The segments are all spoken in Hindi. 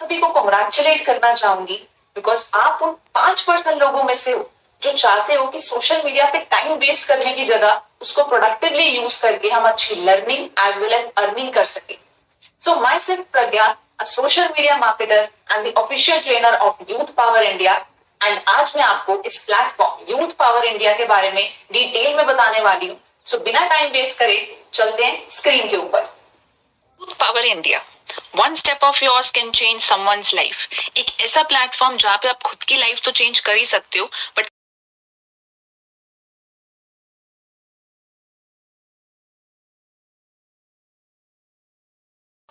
सभी को कॉन्ग्रेचुलेट करना चाहूंगी बिकॉज आप उन 5% लोगों में से हो जो चाहते हो कि सोशल मीडिया पे टाइम वेस्ट करने की जगह उसको प्रोडक्टिवली यूज करके हम अच्छी learning as well as earning कर सके. So myself Pragya, a social media marketer and the official trainer of Youth Power India. And आज मैं आपको इस प्लेटफॉर्म यूथ पावर इंडिया के बारे में डिटेल में बताने वाली हूँ. सो बिना टाइम वेस्ट करे चलते हैं स्क्रीन के ऊपर. Youth power India, one step of yours can change someone's life. एक ऐसा प्लेटफॉर्म जहाँ पे आप खुद की लाइफ तो चेंज कर ही सकते हो बट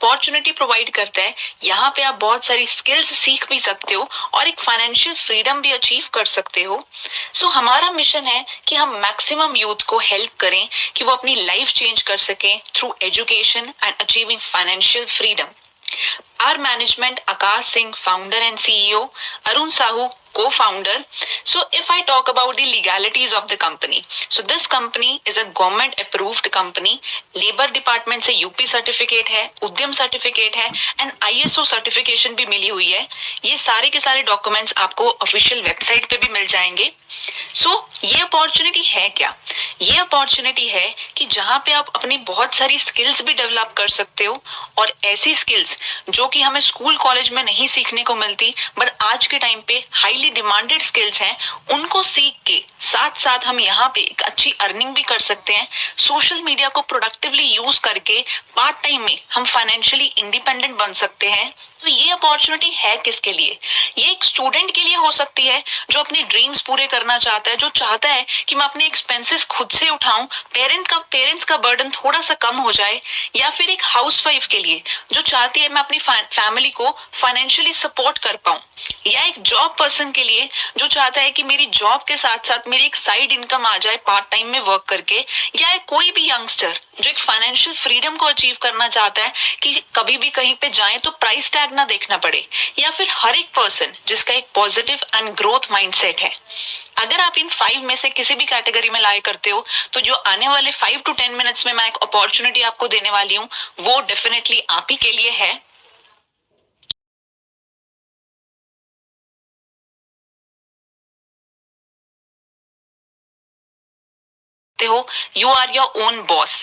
अपॉर्चुनिटी प्रोवाइड करता है. यहाँ पे आप बहुत सारी स्किल्स सीख भी सकते हो और एक फाइनेंशियल फ्रीडम भी अचीव कर सकते हो. सो हमारा मिशन है कि हम मैक्सिमम यूथ को हेल्प करें कि वो अपनी लाइफ चेंज कर सकें through education and achieving financial freedom. Our management, Akash Singh, founder and CEO, Arun Sahu, co-founder. So if I talk about the legalities of the company, so this company is a government approved company. Labor department से यूपी सर्टिफिकेट है, उद्यम सर्टिफिकेट है एंड आईएसओ सर्टिफिकेशन भी मिली हुई है. ये सारे के सारे डॉक्यूमेंट्स आपको ऑफिशियल वेबसाइट पे भी मिल जाएंगे. सो ये अपॉर्चुनिटी है क्या? ये अपॉर्चुनिटी है कि जहाँ पे आप अपनी बहुत सारी स्किल्स भी डेवलप कर सकते हो और ऐसी स्किल्स जो कि हमें स्कूल कॉलेज में नहीं सीखने को मिलती बट आज के टाइम पे हाईली डिमांडेड स्किल्स हैं, उनको सीख के साथ साथ हम यहाँ पे एक अच्छी अर्निंग भी कर सकते हैं. सोशल मीडिया को प्रोडक्टिवली यूज करके पार्ट टाइम में हम फाइनेंशियली इंडिपेंडेंट बन सकते हैं. तो ये अपॉर्चुनिटी है किसके लिए? ये एक स्टूडेंट के लिए हो सकती है जो अपनी ड्रीम्स पूरे करना चाहता है, जो चाहता है कि मैं अपने एक्सपेंसेस खुद से उठाऊं, पेरेंट्स का बर्डन थोड़ा सा कम हो जाए. या फिर एक हाउसवाइफ के लिए जो चाहती है मैं अपनी फैमिली को फाइनेंशियली सपोर्ट कर पाऊं. या एक जॉब पर्सन के लिए जो चाहता है कि मेरी जॉब के साथ साथ मेरी एक साइड इनकम आ जाए पार्ट टाइम में वर्क करके. या कोई भी यंगस्टर जो एक फाइनेंशियल फ्रीडम को अचीव करना चाहता है कि कभी भी कहीं पे जाए तो प्राइस टैग ना देखना पड़े. या फिर हर एक पर्सन जिसका एक पॉजिटिव एंड ग्रोथ माइंडसेट है. अगर आप इन 5 में से किसी भी कैटेगरी में लाए करते हो तो जो आने वाले 5 to 10 मिनट्स में मैं एक अपॉर्चुनिटी आपको देने वाली हूँ वो डेफिनेटली आप ही के लिए है. हो you are your own boss.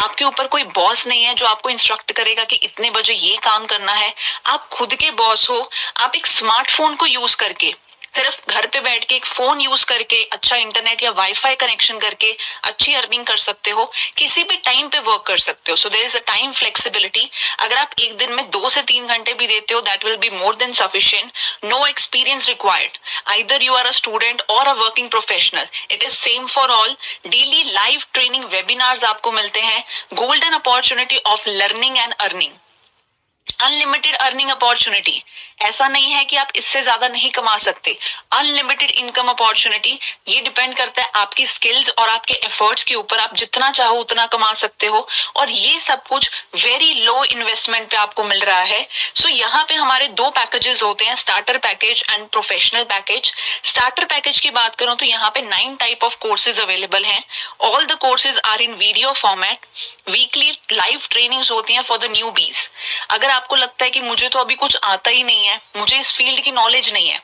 आपके ऊपर कोई बॉस नहीं है जो आपको इंस्ट्रक्ट करेगा कि इतने बजे ये काम करना है. आप खुद के बॉस हो. आप एक स्मार्टफोन को यूज करके सिर्फ घर पे बैठ के एक फोन यूज करके अच्छा इंटरनेट या वाईफाई कनेक्शन करके अच्छी अर्निंग कर सकते हो. किसी भी टाइम पे वर्क कर सकते हो. So there is a time flexibility. अगर आप एक दिन में 2 से 3 घंटे भी देते हो that will be more than sufficient. No experience required. Either you are a student और a working professional, it is same for all. Daily live training webinars आपको मिलते हैं. Golden opportunity of learning and earning. Unlimited earning opportunity. ऐसा नहीं है कि आप इससे ज्यादा नहीं कमा सकते. Unlimited income opportunity. ये डिपेंड करता है आपकी स्किल्स और आपके एफर्ट्स के ऊपर. आप जितना चाहो उतना कमा सकते हो और ये सब कुछ वेरी लो इन्वेस्टमेंट पे आपको मिल रहा है. सो यहाँ पे हमारे 2 पैकेजेस होते हैं, starter package and professional package. Starter package की बात करूं तो यहाँ पे 9 टाइप ऑफ कोर्सेज अवेलेबल हैं. All the courses are in video format. Weekly live trainings होती हैं फॉर द न्यूबीज. अगर आपको लगता है कि मुझे तो अभी कुछ आता ही नहीं है, मुझे इस फील्ड की नॉलेज नहीं है,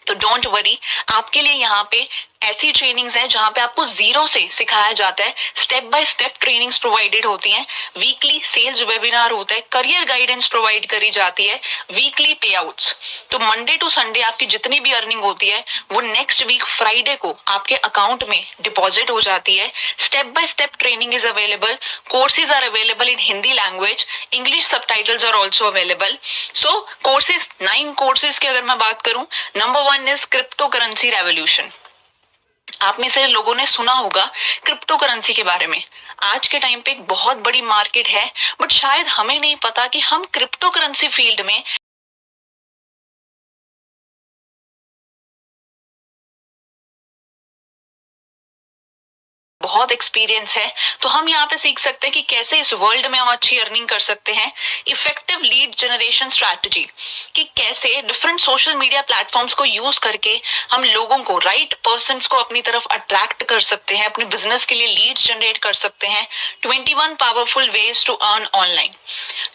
तो डोंट वरी. आपके लिए यहाँ पे ऐसी ट्रेनिंग्स हैं जहां पे आपको जीरो से सिखाया जाता है. Step by step trainings provided होती हैं. वीकली सेल्स वेबिनार होता है. करियर गाइडेंस प्रोवाइड करी जाती है. वीकली पे आउट्स. तो मंडे टू संडे आपकी जितनी भी अर्निंग होती है वो नेक्स्ट वीक फ्राइडे को आपके अकाउंट में डिपॉजिट हो जाती है. Step by step training is available. Courses are available in Hindi language. English subtitles are also available. So courses 9 courses की अगर मैं बात करूं, number 1 is cryptocurrency revolution. आप में से लोगों ने सुना होगा क्रिप्टो करेंसी के बारे में. आज के टाइम पे एक बहुत बड़ी मार्केट है बट शायद हमें नहीं पता कि हम क्रिप्टो करेंसी फील्ड में बहुत एक्सपीरियंस है, तो हम यहाँ पे सीख सकते हैं कि कैसे इस वर्ल्ड में हम अच्छी अर्निंग कर सकते हैं। इफेक्टिव लीड जनरेशन स्ट्रैटेजी, कि कैसे डिफरेंट सोशल मीडिया प्लेटफॉर्म्स को यूज करके हम लोगों को, राइट पर्सन्स को अपनी तरफ अट्रैक्ट कर सकते हैं, अपने बिजनेस के लिए लीड्स जनरेट कर सकते हैं। 21 powerful ways to earn online,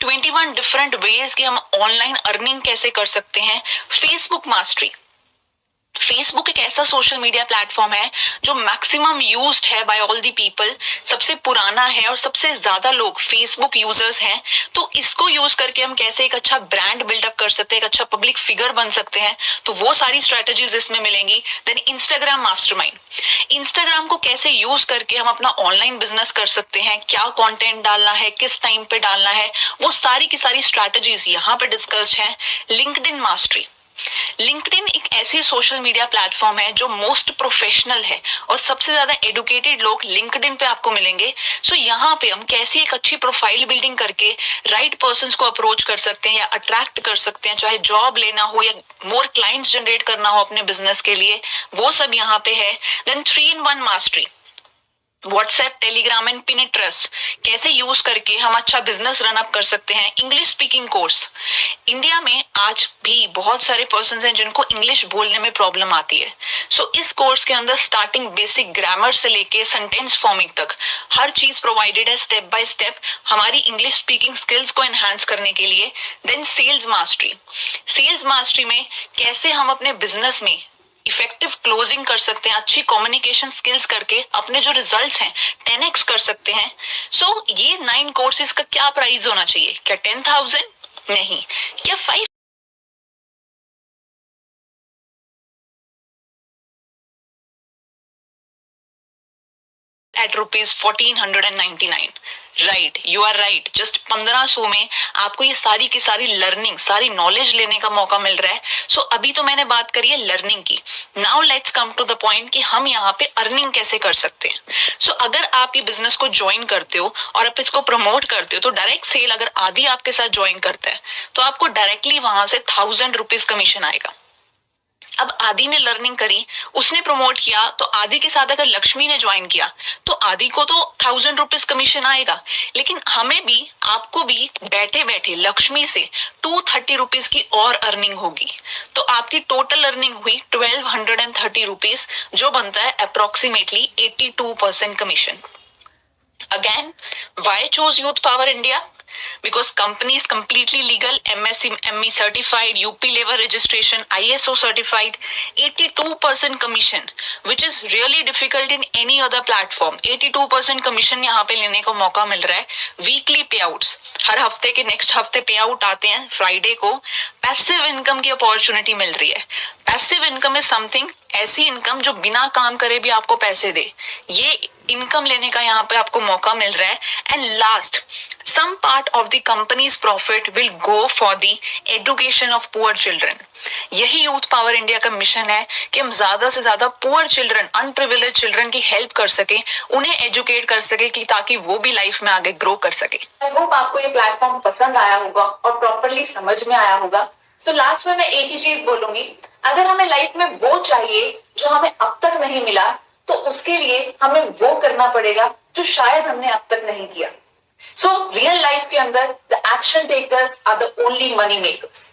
21 different ways कि हम ऑनलाइन अर्निंग कैसे कर सकते हैं। फेसबुक मास्टरी, फेसबुक एक ऐसा सोशल मीडिया प्लेटफॉर्म है जो मैक्सिमम यूज्ड है बाय ऑल दी पीपल, सबसे पुराना है और सबसे ज्यादा लोग फेसबुक यूजर्स हैं। तो इसको यूज करके हम कैसे एक अच्छा ब्रांड बिल्डअप कर सकते हैं, एक अच्छा पब्लिक फिगर बन सकते हैं, तो वो सारी स्ट्रेटेजीज इसमें मिलेंगी। देन इंस्टाग्राम मास्टरमाइंड, इंस्टाग्राम को कैसे यूज करके हम अपना ऑनलाइन बिजनेस कर सकते हैं, क्या कंटेंट डालना है, किस टाइम पे डालना है, वो सारी की सारी स्ट्रेटेजीज यहाँ पे डिस्कस्ड है। लिंक्डइन मास्टरी, लिंक्डइन एक ऐसी सोशल मीडिया प्लेटफॉर्म है जो मोस्ट प्रोफेशनल है और सबसे ज्यादा एडुकेटेड लोग लिंक्डइन पे आपको मिलेंगे। सो यहाँ पे हम कैसी एक अच्छी प्रोफाइल बिल्डिंग करके राइट पर्सन्स को अप्रोच कर सकते हैं या अट्रैक्ट कर सकते हैं, चाहे जॉब लेना हो या मोर क्लाइंट्स जनरेट करना हो अपने बिजनेस के लिए, वो सब यहाँ पे है। Then 3-in-1 mastery, WhatsApp, Telegram and Pinterest कैसे यूज करके हम अच्छा बिजनेस रन अप कर सकते हैं। इंग्लिश स्पीकिंग कोर्स, इंडिया में आज भी बहुत सारे पर्सन हैं जिनको इंग्लिश बोलने में प्रॉब्लम आती है। सो इस कोर्स के अंदर स्टार्टिंग बेसिक ग्रामर से लेके सेंटेंस फॉर्मिंग तक हर चीज प्रोवाइडेड है, स्टेप बाय स्टेप हमारी इंग्लिश स्पीकिंग स्किल्स को एनहांस करने के लिए। Then sales mastery, sales mastery में कैसे हम अपने बिजनेस में इफेक्टिव क्लोजिंग कर सकते हैं, अच्छी कम्युनिकेशन स्किल्स करके अपने जो रिजल्ट्स हैं 10x कर सकते हैं। सो ये 9 कोर्सेज का क्या प्राइस होना चाहिए? क्या 10,000? नहीं, क्या 5 at rupees 1499? Right, you are right, just 1500 में आपको ये सारी की सारी लर्निंग, सारी नॉलेज लेने का मौका मिल रहा है। सो अभी तो मैंने बात करी है लर्निंग की, now let's come to the point कि हम यहाँ पे अर्निंग कैसे कर सकते हैं। सो अगर आप ये बिजनेस को ज्वाइन करते हो और आप इसको प्रमोट करते हो, तो डायरेक्ट सेल अगर आदि आपके साथ ज्वाइन करता है तो आपको डायरेक्टली वहां से 1000 रुपीज कमीशन आएगा। अब आदि ने लर्निंग करी, उसने प्रमोट किया, तो आदि के साथ अगर लक्ष्मी ने ज्वाइन किया तो आदि को तो 1000 रुपीज कमीशन आएगा, लेकिन हमें भी, आपको भी बैठे बैठे लक्ष्मी से 230 रुपीज की और अर्निंग होगी। तो आपकी टोटल अर्निंग हुई 1230 रुपीज, जो बनता है approximately 82% commission. Again, why choose Youth Power India? Because company is completely legal, MSc, ME certified, UP level registration, ISO certified, 82% commission, which is really difficult in any other platform. 82% commission यहाँ पे लेने को मौका मिल रहा है। वीकली पे आउट्स, हर हफ्ते के नेक्स्ट हफ्ते पे आउट आते हैं फ्राइडे को। पैसिव इनकम की अपॉर्चुनिटी मिल रही है। पैसिव इनकम इज समथिंग, ऐसी इनकम जो बिना काम करे भी आपको पैसे दे, ये इनकम लेने का यहाँ पे आपको मौका मिल रहा है। And last, some part of the company's profit will go for the education of poor children. यही यूथ पावर इंडिया का मिशन है कि हम ज्यादा से ज्यादा पुअर चिल्ड्रन, अनप्रिविलेज चिल्ड्रन की हेल्प कर सके, उन्हें एजुकेट कर सके कि ताकि वो भी लाइफ में आगे ग्रो कर सके। आई होप आपको ये प्लेटफॉर्म पसंद आया होगा और प्रॉपरली समझ में आया होगा। तो लास्ट में मैं एक ही चीज बोलूंगी, अगर हमें लाइफ में वो चाहिए जो हमें अब तक नहीं मिला, तो उसके लिए हमें वो करना पड़ेगा जो शायद हमने अब तक नहीं किया। सो रियल लाइफ के अंदर the action takers are the only money makers.